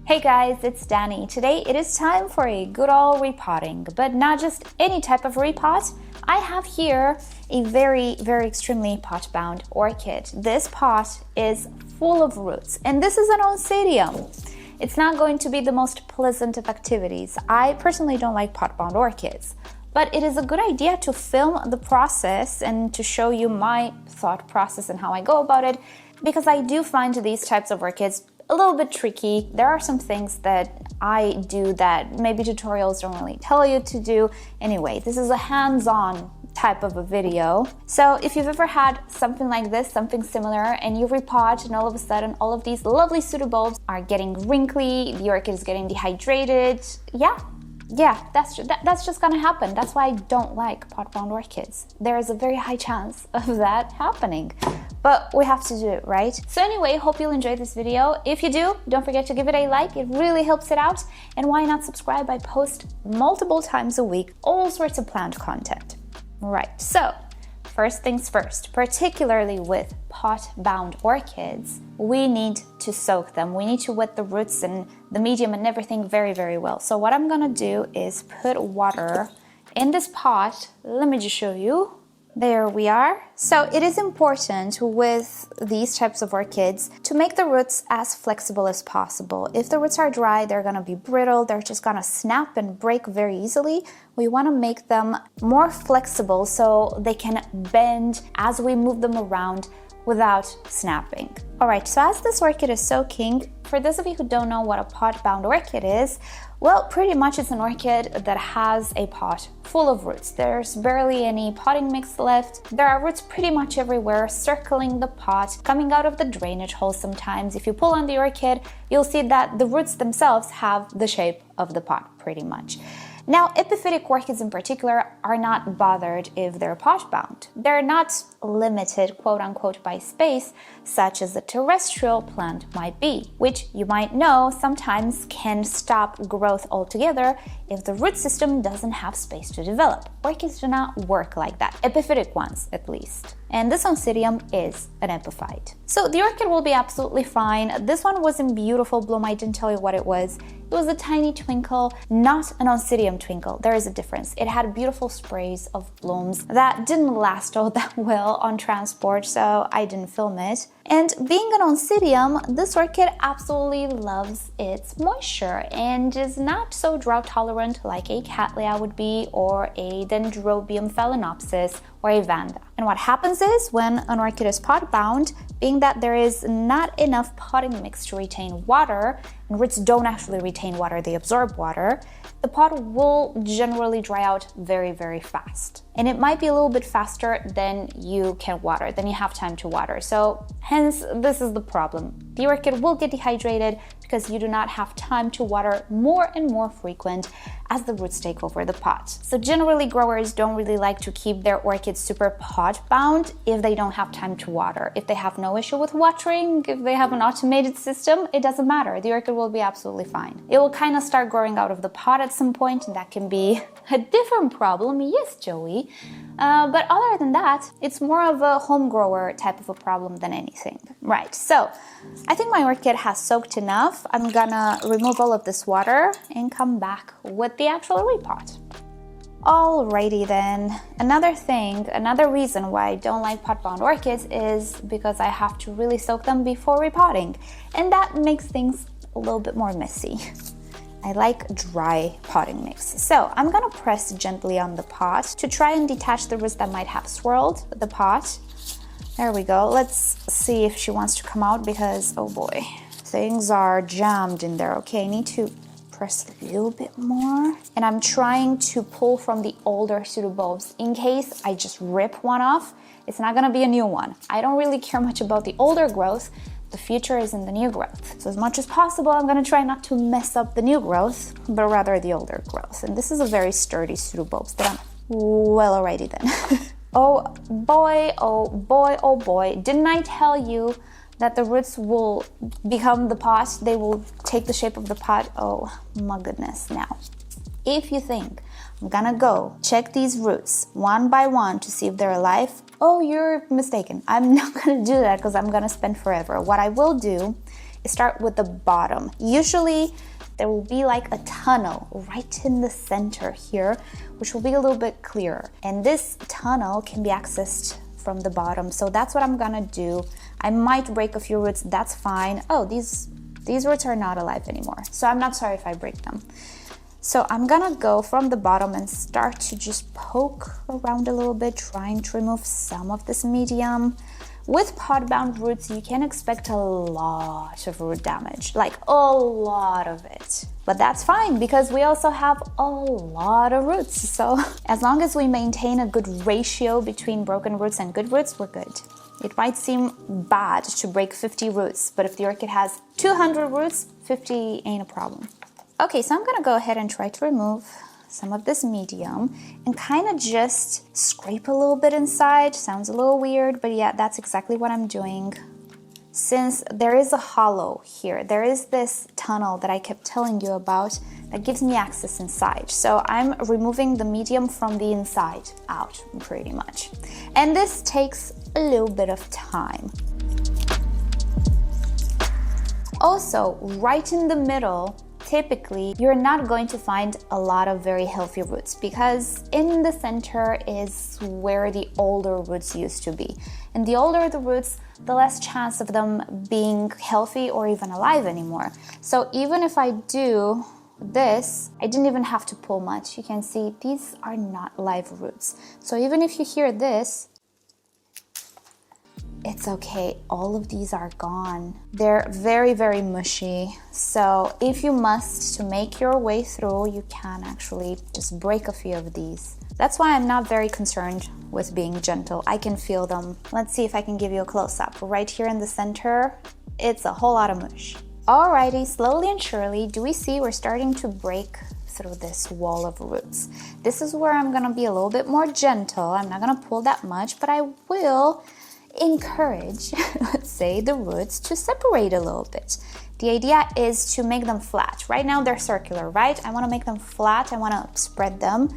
Hey guys, it's Danny. Today it is time for a good old repotting, but not just any type of repot. I have here a very extremely pot-bound orchid. This pot is full of roots, and this is an oncidium. It's not going to be the most pleasant of activities. I personally don't like pot-bound orchids, but it is a good idea to film the process and to show you my thought process and how I go about it, because I do find these types of orchids a little bit tricky. There are some things that I do that maybe tutorials don't really tell you to do. Anyway, this is a hands-on type of a video. So if you've ever had something like this, something similar, and you repot and all of a sudden all of these lovely pseudobulbs are getting wrinkly, the orchid is getting dehydrated, yeah, that's just gonna happen. That's why I don't like pot-bound orchids. There is a very high chance of that happening, but we have to do it, right? So anyway, hope you'll enjoy this video. If you do, don't forget to give it a like. It really helps it out. And why not subscribe? I post multiple times a week, all sorts of plant content. Right, so first things first, particularly with pot-bound orchids, we need to soak them. We need to wet the roots and the medium and everything very well. So what I'm gonna do is put water in this pot. Let me just show you. There we are. So it is important with these types of orchids to make the roots as flexible as possible. If the roots are dry, they're gonna be brittle, they're just gonna snap and break very easily. We wanna make them more flexible so they can bend as we move them around without snapping. All right, so as this orchid is soaking, for those of you who don't know what a pot-bound orchid is, well, pretty much it's an orchid that has a pot full of roots. There's barely any potting mix left. There are roots pretty much everywhere circling the pot, coming out of the drainage hole sometimes. If you pull on the orchid, you'll see that the roots themselves have the shape of the pot pretty much. Now, epiphytic orchids in particular are not bothered if they're pot-bound. They're not limited, quote-unquote, by space, such as a terrestrial plant might be, which you might know sometimes can stop growth altogether if the root system doesn't have space to develop. Orchids do not work like that, epiphytic ones at least. And this oncidium is an epiphyte. So the orchid will be absolutely fine. This one was in beautiful bloom. I didn't tell you what it was. It was a tiny twinkle, not an oncidium twinkle. There is a difference. It had beautiful sprays of blooms that didn't last all that well on transport, so I didn't film it. And being an oncidium, this orchid absolutely loves its moisture and is not so drought tolerant like a cattleya would be, or a dendrobium phalaenopsis, or a vanda. And what happens is when an orchid is pot-bound, being that there is not enough potting mix to retain water, and roots don't actually retain water, they absorb water, the pot will generally dry out very fast. And it might be a little bit faster than you can water, than you have time to water. So hence, this is the problem. The orchid will get dehydrated because you do not have time to water more and more frequent as the roots take over the pot. So generally, growers don't really like to keep their orchids super pot-bound if they don't have time to water. If they have no issue with watering, if they have an automated system, it doesn't matter. The orchid will be absolutely fine. It will kind of start growing out of the pot at some point, and that can be a different problem. Yes, Joey. But other than that, it's more of a home grower type of a problem than anything. Right, so I think my orchid has soaked enough. I'm gonna remove all of this water and come back with the actual repot. Alrighty then, another reason why I don't like pot-bound orchids is because I have to really soak them before repotting, and that makes things a little bit more messy. I like dry potting mix. So I'm gonna press gently on the pot to try and detach the roots that might have swirled the pot. There we go. Let's see if she wants to come out because, oh boy, things are jammed in there. Okay, I need to press a little bit more. And I'm trying to pull from the older pseudobulbs in case I just rip one off. It's not gonna be a new one. I don't really care much about the older growth. The future is in the new growth. So as much as possible, I'm gonna try not to mess up the new growth, but rather the older growth. And this is a very sturdy pseudobulbs that I'm well already then. Oh boy, oh boy, oh boy. Didn't I tell you that the roots will become the pot? They will take the shape of the pot. Oh my goodness. Now, if you think I'm gonna go check these roots one by one to see if they're alive, oh, you're mistaken. I'm not gonna do that because I'm gonna spend forever. What I will do start with the bottom. Usually there will be like a tunnel right in the center here, which will be a little bit clearer. And this tunnel can be accessed from the bottom. So that's what I'm gonna do. I might break a few roots, that's fine. Oh, these roots are not alive anymore. So I'm not sorry if I break them. So I'm gonna go from the bottom and start to just poke around a little bit, trying to remove some of this medium. With pot-bound roots, you can expect a lot of root damage, like a lot of it. But that's fine because we also have a lot of roots. So as long as we maintain a good ratio between broken roots and good roots, we're good. It might seem bad to break 50 roots, but if the orchid has 200 roots, 50 ain't a problem. Okay, so I'm gonna go ahead and try to remove some of this medium and kind of just scrape a little bit inside. Sounds a little weird, but yeah, that's exactly what I'm doing. Since there is a hollow here, there is this tunnel that I kept telling you about that gives me access inside. So I'm removing the medium from the inside out, pretty much. And this takes a little bit of time. Also, right in the middle, typically, you're not going to find a lot of very healthy roots because in the center is where the older roots used to be. And the older the roots, the less chance of them being healthy or even alive anymore. So even if I do this, I didn't even have to pull much. You can see these are not live roots. So even if you hear this, it's okay, all of these are gone. They're very, very mushy. So if you must to make your way through, you can actually just break a few of these. That's why I'm not very concerned with being gentle. I can feel them. Let's see if I can give you a close-up. Right here in the center, it's a whole lot of mush. Alrighty, slowly and surely, do we see we're starting to break through this wall of roots. This is where I'm gonna be a little bit more gentle. I'm not gonna pull that much, but I will encourage, let's say, the roots to separate a little bit. The idea is to make them flat. Right now they're circular, right? I want to make them flat. I want to spread them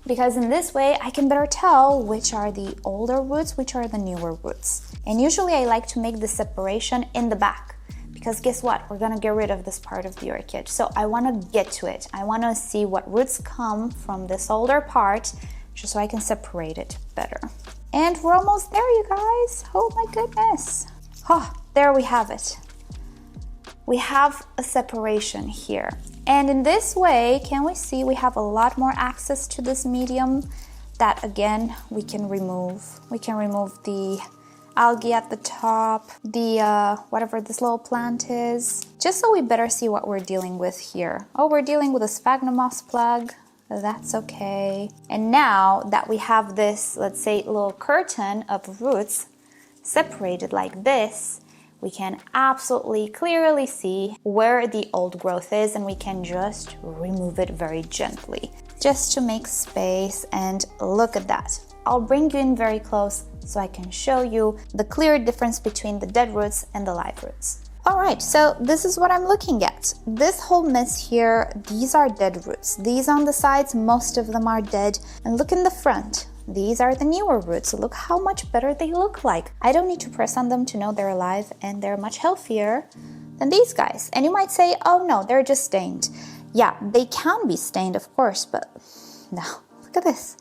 because in this way I can better tell which are the older roots, which are the newer roots. And usually I like to make the separation in the back because guess what? We're going to get rid of this part of the orchid. So I want to get to it. I want to see what roots come from this older part just so I can separate it better. And we're almost there, you guys. Oh my goodness. Oh, there we have it. We have a separation here. And in this way, can we see we have a lot more access to this medium that again, we can remove. We can remove the algae at the top, the whatever this little plant is, just so we better see what we're dealing with here. Oh, we're dealing with a sphagnum moss plug. That's okay. And now that we have this, let's say, little curtain of roots separated like this, we can absolutely clearly see where the old growth is and we can just remove it very gently, just to make space. And look at that. I'll bring you in very close so I can show you the clear difference between the dead roots and the live roots. Alright, so this is what I'm looking at. This whole mess here, these are dead roots. These on the sides, most of them are dead. And look in the front, these are the newer roots. Look how much better they look like. I don't need to press on them to know they're alive and they're much healthier than these guys. And you might say, oh no, they're just stained. Yeah, they can be stained, of course, but no, look at this.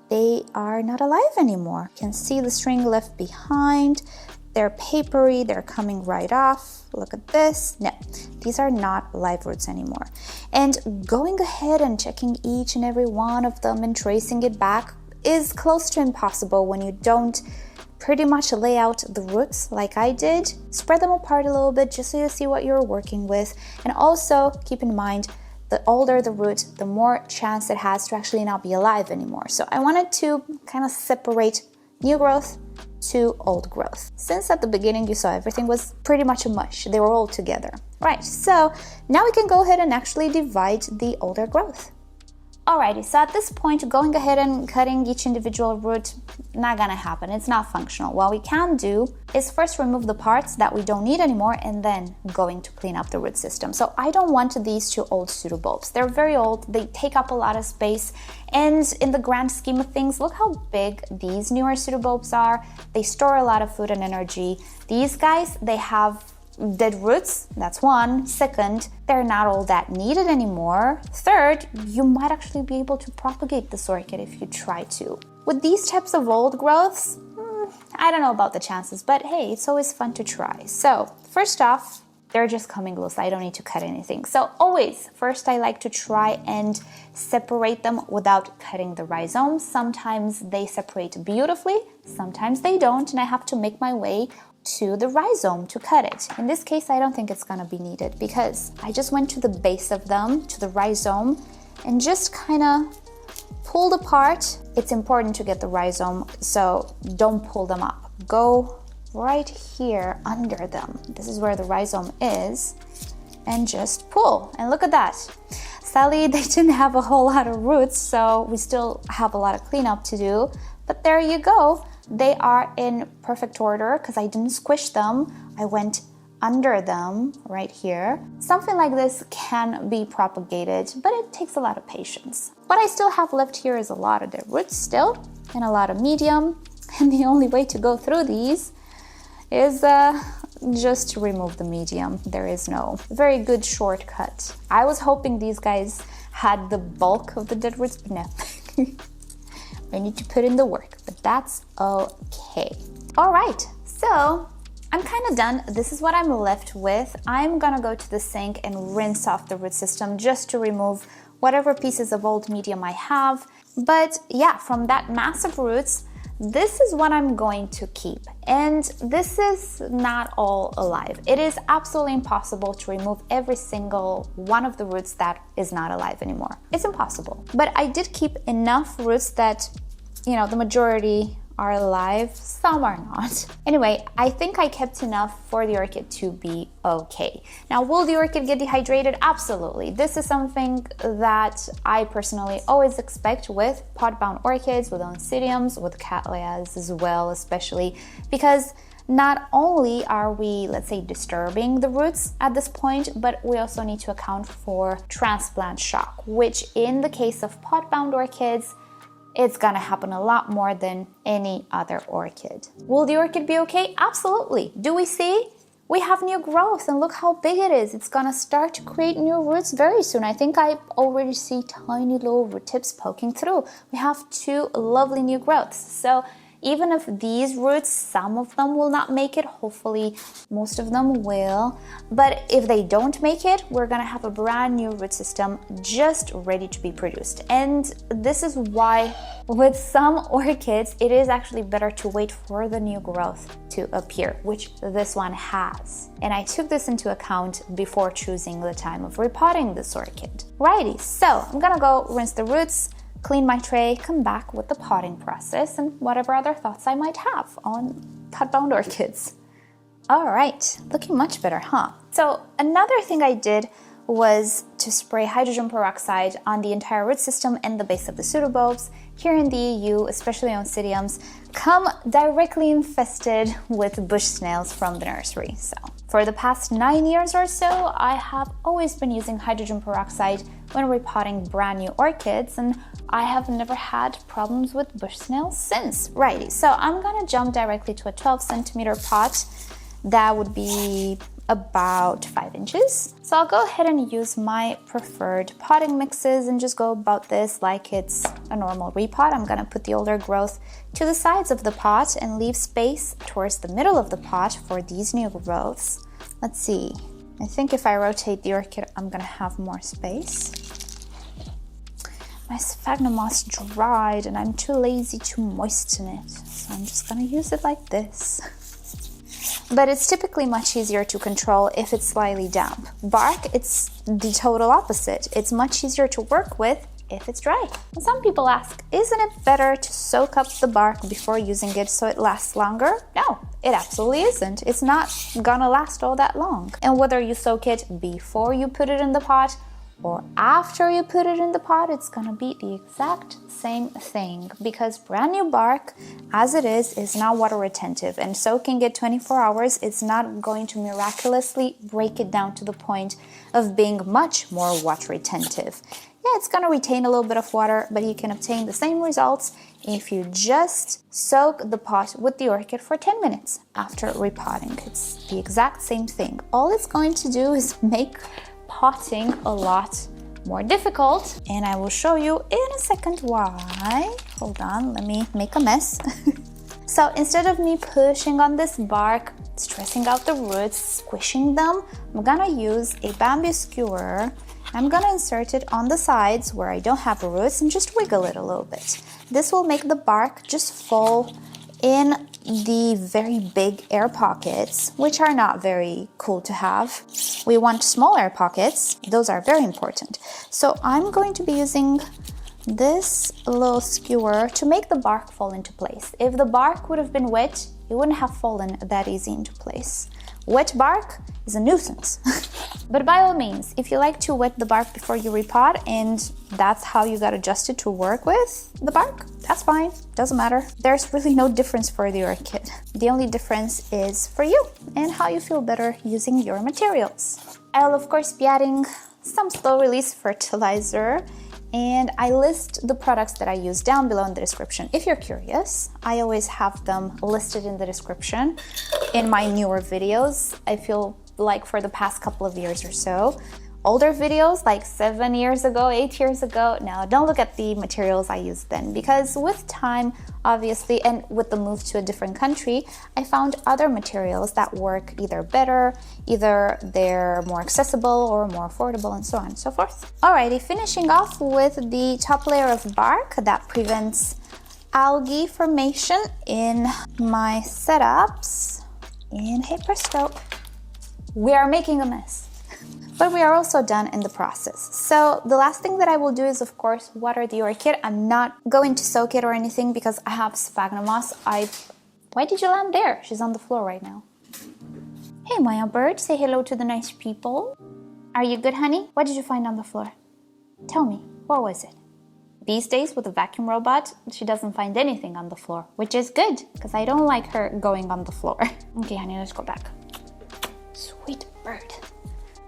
They are not alive anymore. You can see the string left behind. They're papery, they're coming right off. Look at this. No, these are not live roots anymore. And going ahead and checking each and every one of them and tracing it back is close to impossible when you don't pretty much lay out the roots like I did. Spread them apart a little bit just so you see what you're working with. And also keep in mind, the older the root, the more chance it has to actually not be alive anymore. So I wanted to kind of separate new growth to old growth. Since at the beginning you saw everything was pretty much a mush, they were all together. Right, so now we can go ahead and actually divide the older growth. Alrighty, so at this point, going ahead and cutting each individual root, not gonna happen. It's not functional. What we can do is first remove the parts that we don't need anymore and then going to clean up the root system. So I don't want these two old pseudobulbs. They're very old, they take up a lot of space, and in the grand scheme of things, look how big these newer pseudobulbs are. They store a lot of food and energy. These guys, they have dead roots, that's one. Second, they're not all that needed anymore. Third, you might actually be able to propagate this orchid if you try to. With these types of old growths, I don't know about the chances, but hey, it's always fun to try. So first off, they're just coming loose. I don't need to cut anything. So always, first I like to try and separate them without cutting the rhizomes. Sometimes they separate beautifully, sometimes they don't, and I have to make my way to the rhizome to cut it. In this case, I don't think it's gonna be needed because I just went to the base of them, to the rhizome, and just kind of pulled apart. It's important to get the rhizome, so don't pull them up. Go right here under them. This is where the rhizome is, and just pull. And look at that. Sadly, they didn't have a whole lot of roots, so we still have a lot of cleanup to do. But there you go. They are in perfect order because I didn't squish them. I went under them right here. Something like this can be propagated, but it takes a lot of patience. What I still have left here is a lot of their roots still, and a lot of medium. And the only way to go through these is just to remove the medium. There is no very good shortcut. I was hoping these guys had the bulk of the dead roots, but no. I need to put in the work, but that's okay. All right, so I'm kind of done. This is what I'm left with. I'm gonna go to the sink and rinse off the root system just to remove whatever pieces of old medium I have. But yeah, from that mass of roots, this is what I'm going to keep. And this is not all alive. It is absolutely impossible to remove every single one of the roots that is not alive anymore. It's impossible. But I did keep enough roots that, you know, the majority are alive, some are not. Anyway, I think I kept enough for the orchid to be okay. Now, will the orchid get dehydrated? Absolutely. This is something that I personally always expect with pot-bound orchids, with oncidiums, with cattleyas as well, especially because not only are we, let's say, disturbing the roots at this point, but we also need to account for transplant shock, which in the case of pot-bound orchids, it's gonna happen a lot more than any other orchid. Will the orchid be okay? Absolutely. Do we see? We have new growth, and look how big it is. It's gonna start to create new roots very soon. I think I already see tiny little root tips poking through. We have two lovely new growths. So even if these roots, some of them will not make it, hopefully most of them will. But if they don't make it, we're gonna have a brand new root system just ready to be produced. And this is why with some orchids, it is actually better to wait for the new growth to appear, which this one has. And I took this into account before choosing the time of repotting this orchid. Righty, so I'm gonna go rinse the roots, clean my tray, come back with the potting process and whatever other thoughts I might have on pot-bound orchids. All right, looking much better, huh? So another thing I did was to spray hydrogen peroxide on the entire root system and the base of the pseudobulbs. Here in the EU, especially oncidiums, come directly infested with bush snails from the nursery. So for the past 9 years or so, I have always been using hydrogen peroxide when repotting brand new orchids, and I have never had problems with bush snails since. Righty, so I'm gonna jump directly to a 12-centimeter pot. That would be about 5 inches. So I'll go ahead and use my preferred potting mixes and just go about this like it's a normal repot. I'm gonna put the older growth to the sides of the pot and leave space towards the middle of the pot for these new growths. Let's see, I think if I rotate the orchid, I'm gonna have more space. My sphagnum moss dried and I'm too lazy to moisten it, so I'm just gonna use it like this. But it's typically much easier to control if it's slightly damp. Bark, it's the total opposite. It's much easier to work with if it's dry. And some people ask, isn't it better to soak up the bark before using it so it lasts longer? No, it absolutely isn't. It's not gonna last all that long. And whether you soak it before you put it in the pot or after you put it in the pot, it's gonna be the exact same thing, because brand new bark, as it is not water retentive, and soaking it 24 hours, it's not going to miraculously break it down to the point of being much more water retentive. Yeah, it's gonna retain a little bit of water, but you can obtain the same results if you just soak the pot with the orchid for 10 minutes after repotting. It's the exact same thing. All it's going to do is make potting a lot more difficult, and I will show you in a second why. Hold on, let me make a mess. So instead of me pushing on this bark, stressing out the roots, squishing them, I'm gonna use a bamboo skewer. I'm gonna insert it on the sides where I don't have roots and just wiggle it a little bit. This will make the bark just fall in the very big air pockets, which are not very cool to have. We want small air pockets. Those are very important. So I'm going to be using this little skewer to make the bark fall into place. If the bark would have been wet, it wouldn't have fallen that easy into place. Wet bark is a nuisance. But by all means, if you like to wet the bark before you repot and that's how you got adjusted to work with the bark, that's fine, doesn't matter. There's really no difference for the orchid. The only difference is for you and how you feel better using your materials. I'll of course be adding some slow release fertilizer, and I list the products that I use down below in the description. If you're curious, I always have them listed in the description in my newer videos. I feel like for the past couple of years or so. Older videos like 7 years ago, 8 years ago, now don't look at the materials I used then, because with time, obviously, and with the move to a different country, I found other materials that work either better, either they're more accessible or more affordable, and so on and so forth. Alrighty, finishing off with the top layer of bark that prevents algae formation in my setups. And hey presto, we are making a mess. But we are also done in the process. So the last thing that I will do is, of course, water the orchid. I'm not going to soak it or anything because I have sphagnum moss. Why did you land there? She's on the floor right now. Hey, Maya bird, say hello to the nice people. Are you good, honey? What did you find on the floor? Tell me, what was it? These days with the vacuum robot, she doesn't find anything on the floor, which is good because I don't like her going on the floor. Okay, honey, let's go back. Sweet bird.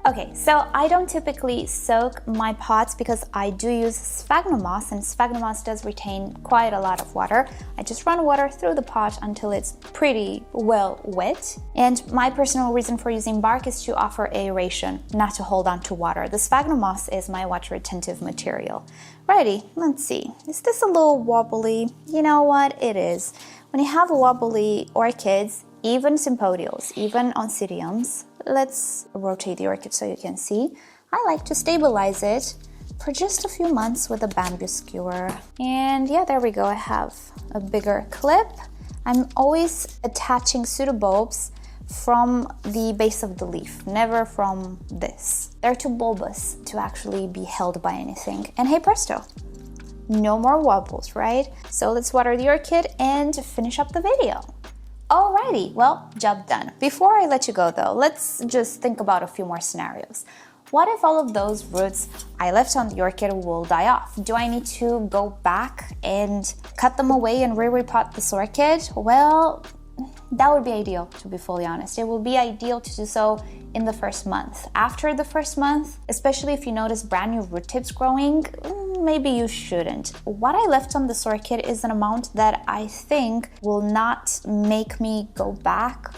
Okay, so I don't typically soak my pots because I do use sphagnum moss, and sphagnum moss does retain quite a lot of water. I just run water through the pot until it's pretty well wet. And my personal reason for using bark is to offer aeration, not to hold on to water. The sphagnum moss is my water retentive material. Righty, let's see. Is this a little wobbly? You know what? It is. When you have wobbly orchids, even sympodials, even oncidiums, let's rotate the orchid so you can see. I like to stabilize it for just a few months with a bamboo skewer. And yeah, there we go. I have a bigger clip. I'm always attaching pseudobulbs from the base of the leaf, never from this. They're too bulbous to actually be held by anything. And hey presto, no more wobbles, right? So let's water the orchid and finish up the video. Alrighty, well, job done. Before I let you go though, let's just think about a few more scenarios. What if all of those roots I left on the orchid will die off? Do I need to go back and cut them away and re-repot this orchid? Well, that would be ideal, to be fully honest. It will be ideal to do so in the first month. After the first month, especially if you notice brand new root tips growing, maybe you shouldn't. What I left on this orchid is an amount that I think will not make me go back.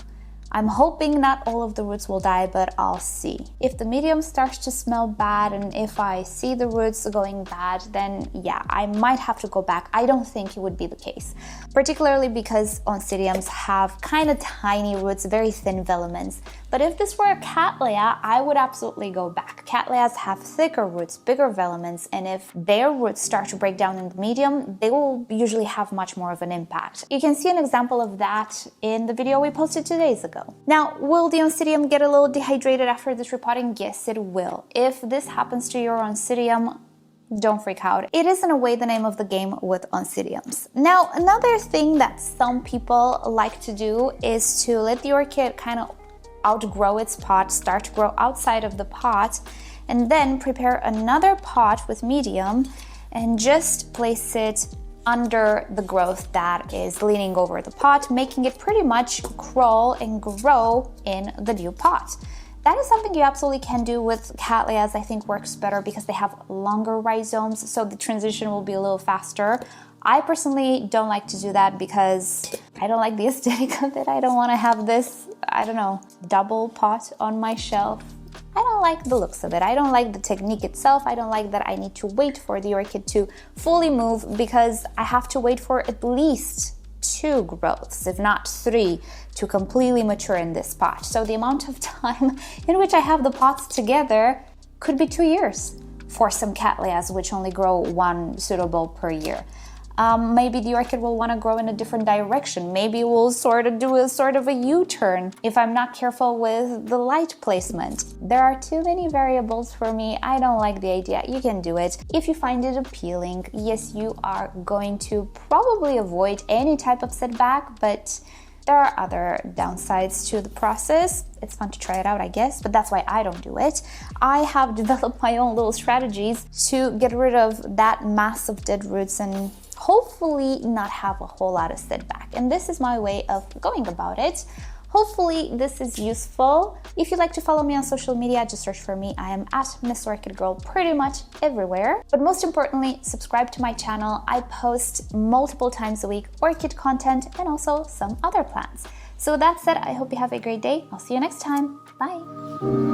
I'm hoping not all of the roots will die, but I'll see. If the medium starts to smell bad and if I see the roots going bad, then yeah, I might have to go back. I don't think it would be the case, particularly because oncidiums have kind of tiny roots, very thin filaments. But if this were a cattleya, I would absolutely go back. Cattleyas have thicker roots, bigger filaments, and if their roots start to break down in the medium, they will usually have much more of an impact. You can see an example of that in the video we posted 2 days ago. Now, will the oncidium get a little dehydrated after this repotting? Yes, it will. If this happens to your oncidium, don't freak out. It is in a way the name of the game with oncidiums. Now, another thing that some people like to do is to let the orchid kind of outgrow its pot, start to grow outside of the pot, and then prepare another pot with medium and just place it under the growth that is leaning over the pot, making it pretty much crawl and grow in the new pot. That is something you absolutely can do with Cattleyas. I think works better because they have longer rhizomes, so the transition will be a little faster. I personally don't like to do that because I don't like the aesthetic of it. I don't want to have this, I don't know, double pot on my shelf. I don't like the looks of it. I don't like the technique itself. I don't like that I need to wait for the orchid to fully move because I have to wait for at least 2 growths, if not 3, to completely mature in this pot. So the amount of time in which I have the pots together could be 2 years for some Cattleyas, which only grow 1 pseudobulb per year. Maybe the orchid will want to grow in a different direction. Maybe we'll sort of a U-turn if I'm not careful with the light placement. There are too many variables for me. I don't like the idea. You can do it if you find it appealing. Yes, you are going to probably avoid any type of setback, but there are other downsides to the process. It's fun to try it out, I guess, but that's why I don't do it. I have developed my own little strategies to get rid of that mass of dead roots and hopefully not have a whole lot of setback. And this is my way of going about it. Hopefully this is useful. If you'd like to follow me on social media, just search for me. I am at MissOrchidGirl pretty much everywhere. But most importantly, subscribe to my channel. I post multiple times a week orchid content and also some other plants. So with that said, I hope you have a great day. I'll see you next time. Bye.